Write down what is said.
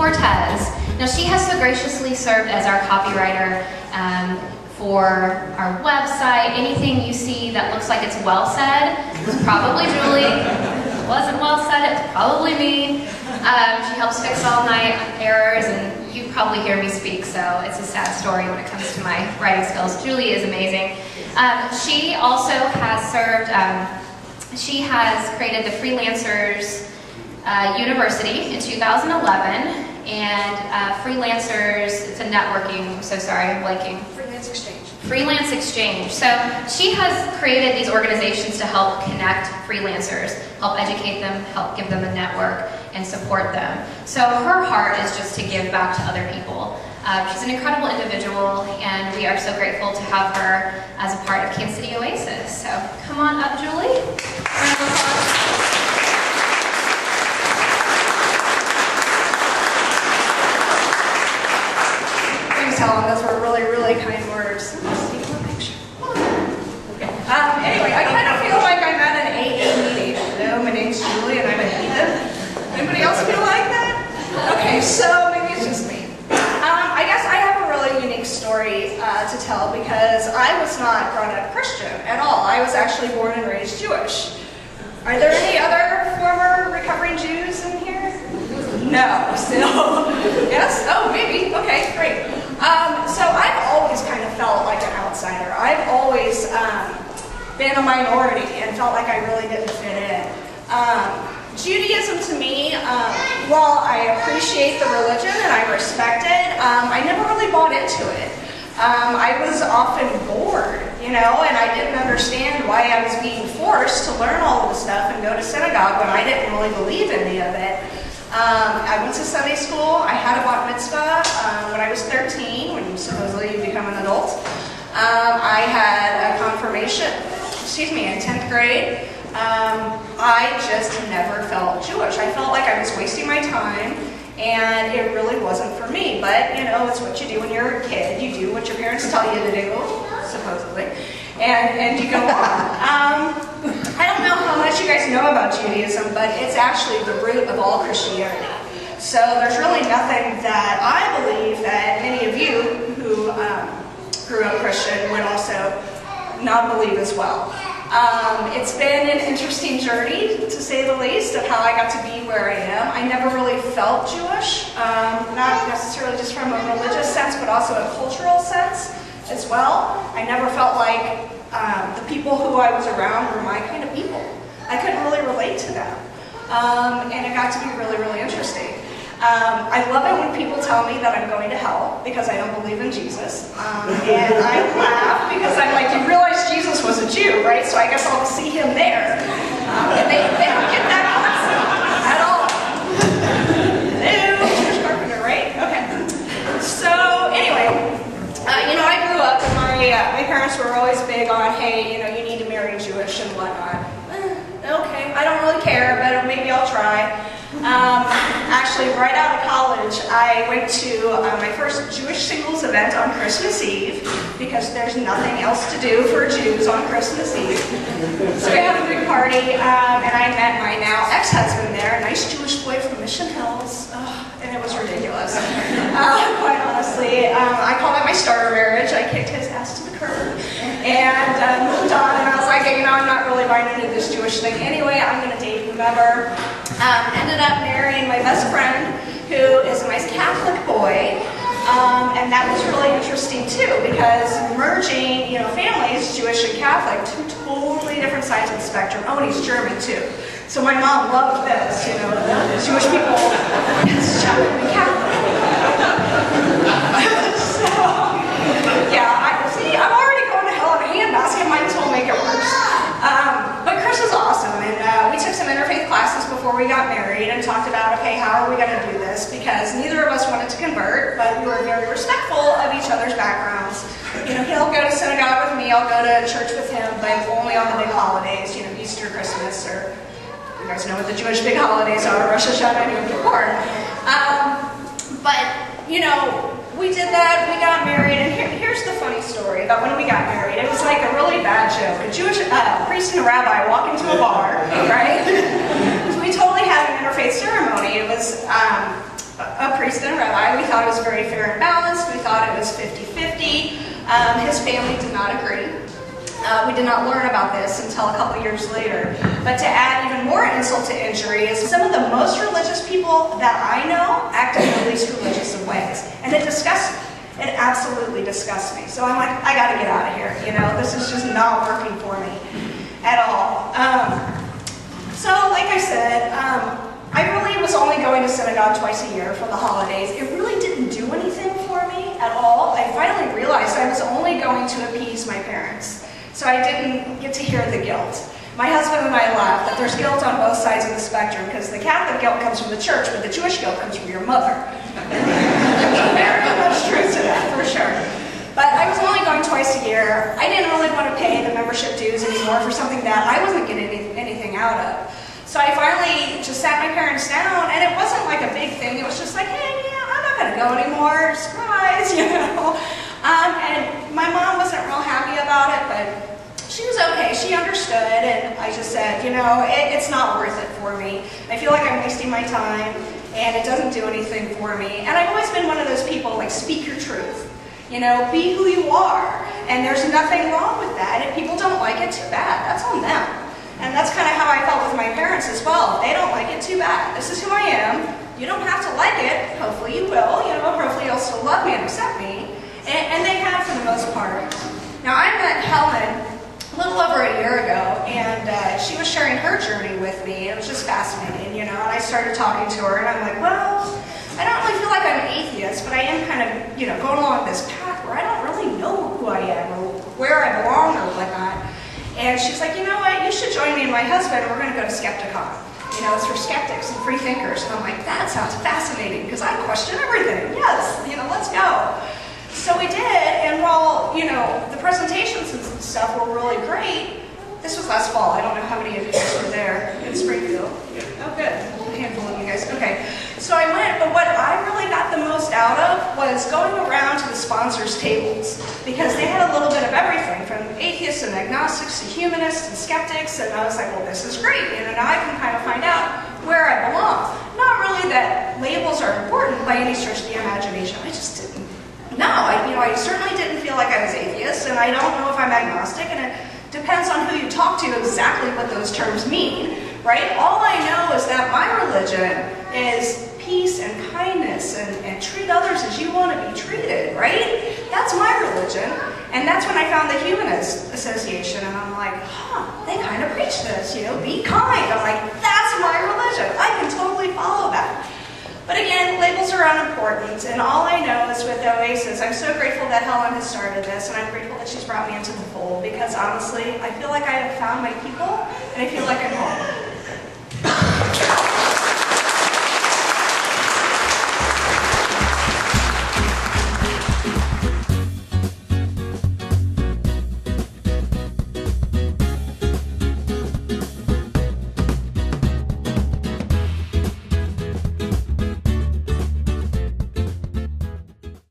Cortez. Now she has so graciously served as our copywriter for our website. Anything you see that looks like it's well said, it's probably Julie. If it wasn't well said, it's probably me. She helps fix all my errors, and you probably hear me speak, so it's a sad story when it comes to my writing skills. Julie is amazing. She also has served, she has created the Freelancers University in 2011, and Freelancers, it's a networking, so sorry, I'm blanking. Freelance Exchange. Freelance Exchange. So she has created these organizations to help connect freelancers, help educate them, help give them a network, and support them. So her heart is just to give back to other people. She's an incredible individual, and we are so grateful to have her as a part of Kansas City Oasis. So come on up, Julie. Round of applause. Helen, those were really, really kind words. Anyway, I kind of feel like I'm at an AA meeting. Hello, my name's Julie and I'm a heathen. Anybody else feel like that? Okay, so maybe it's just me. I guess I have a really unique story to tell because I was not brought up Christian at all. I was actually born and raised Jewish. Are there any other former recovering Jews in here? No, still. Yes? Oh, maybe. Okay, great. So I've always kind of felt like an outsider. I've always been a minority and felt like I really didn't fit in. Judaism to me, while I appreciate the religion and I respect it, I never really bought into it. I was often bored, you know, and I didn't understand why I was being forced to learn all of the stuff and go to synagogue when I didn't really believe any of it. I went to Sunday school. I had a bat mitzvah when I was 13, when supposedly you become an adult. I had a confirmation, in 10th grade. I just never felt Jewish. I felt like I was wasting my time, and it really wasn't for me. But, you know, it's what you do when you're a kid. You do what your parents tell you to do, supposedly, and you go on. I don't know how much you guys know about Judaism, but it's actually the root of all Christianity. So there's really nothing that I believe that many of you who grew up Christian would also not believe as well. It's been an interesting journey, to say the least, of how I got to be where I am. I never really felt Jewish, not necessarily just from a religious sense, but also a cultural sense as well. I never felt like the people who I was around were my kind of people. I couldn't really relate to them. And it got to be really, really interesting. I love it when people tell me that I'm going to hell because I don't believe in Jesus. And I laugh because I'm like, you realize Jesus was a Jew, right? So I guess I'll see him there. And they don't get that concept at all. Hello, Jewish carpenter, right? Okay. So anyway, you know, I grew up and my parents were always big on, hey, you know, you need to marry Jewish and whatnot. Okay, I don't really care, but maybe I'll try. Actually, right out of college, I went to my first Jewish singles event on Christmas Eve because there's nothing else to do for Jews on Christmas Eve. So we had a big party, and I met my now ex-husband there, a nice Jewish boy from Mission Hills, and it was ridiculous. Quite honestly, I call that my starter marriage. I kicked his ass to the curb and moved on, and I was like, you know, I'm not really buying into this Jewish thing anyway. I'm going to date whomever. Ended up marrying my best friend, who is a nice Catholic boy, and that was really interesting too, because merging, you know, families, Jewish and Catholic, two totally different sides of the spectrum. Oh, and he's German too. So my mom loved this, you know, Jewish people, yes, shall we be Catholic? So, yeah, I'm already going to hell in a handbasket, might as well make it worse. But Chris is awesome, and we took some interfaith classes before we got married and talked about, okay, how are we going to do this? Because neither of us wanted to convert, but we were very respectful of each other's backgrounds. You know, he'll go to synagogue with me, I'll go to church with him, but only on the big holidays, you know, Easter, Christmas, or you guys know what the Jewish big holidays are, Rosh Hashanah and Yom Kippur. But, you know, we did that, we got married, and here's the funny story about when we got married. It was like a really bad joke. A Jewish priest and a rabbi walk into a bar, right? So we totally had an interfaith ceremony. It was a priest and a rabbi. We thought it was very fair and balanced. We thought it was 50-50. His family did not agree. We did not learn about this until a couple years later. But to add even more insult to injury is some of the most religious people that I know act in the least religious of ways. And it disgusts me. It absolutely disgusts me. So I'm like, I gotta get out of here. You know, this is just not working for me at all. So like I said, I really was only going to synagogue twice a year for the holidays. It really didn't do anything for me at all. I finally realized I was only going to appease my parents. So I didn't get to hear the guilt. My husband and I laugh that there's guilt on both sides of the spectrum because the Catholic guilt comes from the church, but the Jewish guilt comes from your mother. There's very much truth to that, for sure. But I was only going twice a year. I didn't really want to pay the membership dues anymore for something that I wasn't getting anything out of. So I finally just sat my parents down, and it wasn't like a big thing. It was just like, hey, yeah, I'm not going to go anymore. Surprise, you know. And my mom wasn't real happy about it, but she was okay. She understood, and I just said, you know, it's not worth it for me. I feel like I'm wasting my time, and it doesn't do anything for me. And I've always been one of those people, like, speak your truth. You know, be who you are. And there's nothing wrong with that. If people don't like it, too bad. That's on them. And that's kind of how I felt with my parents as well. They don't like it, too bad. This is who I am. You don't have to like it. Hopefully you will. You know, hopefully you'll still love me and accept me. And they have for the most part. Now, I met Helen a little over a year ago, and she was sharing her journey with me. It was just fascinating, you know, and I started talking to her, and I'm like, well, I don't really feel like I'm an atheist, but I am kind of, you know, going along this path where I don't really know who I am or where I belong or whatnot. And she's like, you know what, you should join me and my husband, and we're going to go to Skepticon. You know, it's for skeptics and free thinkers. And I'm like, that sounds fascinating, because I question everything. Yes, you know, let's go. So we did, and while, you know, the presentations and stuff were really great, this was last fall. I don't know how many of you guys were there in Springfield. Oh, good. A handful of you guys. Okay. So I went, but what I really got the most out of was going around to the sponsors' tables, because they had a little bit of everything, from atheists and agnostics to humanists and skeptics, and I was like, well, this is great. You know, now I can kind of find out where I belong. Not really that labels are important by any stretch of the imagination. I just didn't. No, I certainly didn't feel like I was atheist, and I don't know if I'm agnostic, and it depends on who you talk to exactly what those terms mean, right? All I know is that my religion is peace and kindness and treat others as you want to be treated, right? That's my religion, and that's when I found the Humanist Association, and I'm like, huh, they kind of preach this, you know, be kind. I'm like, that's my religion. I can totally follow that. But again, labels are unimportant, and all I know is with Oasis, I'm so grateful that Helen has started this, and I'm grateful that she's brought me into the fold, because honestly, I feel like I have found my people, and I feel like I'm home.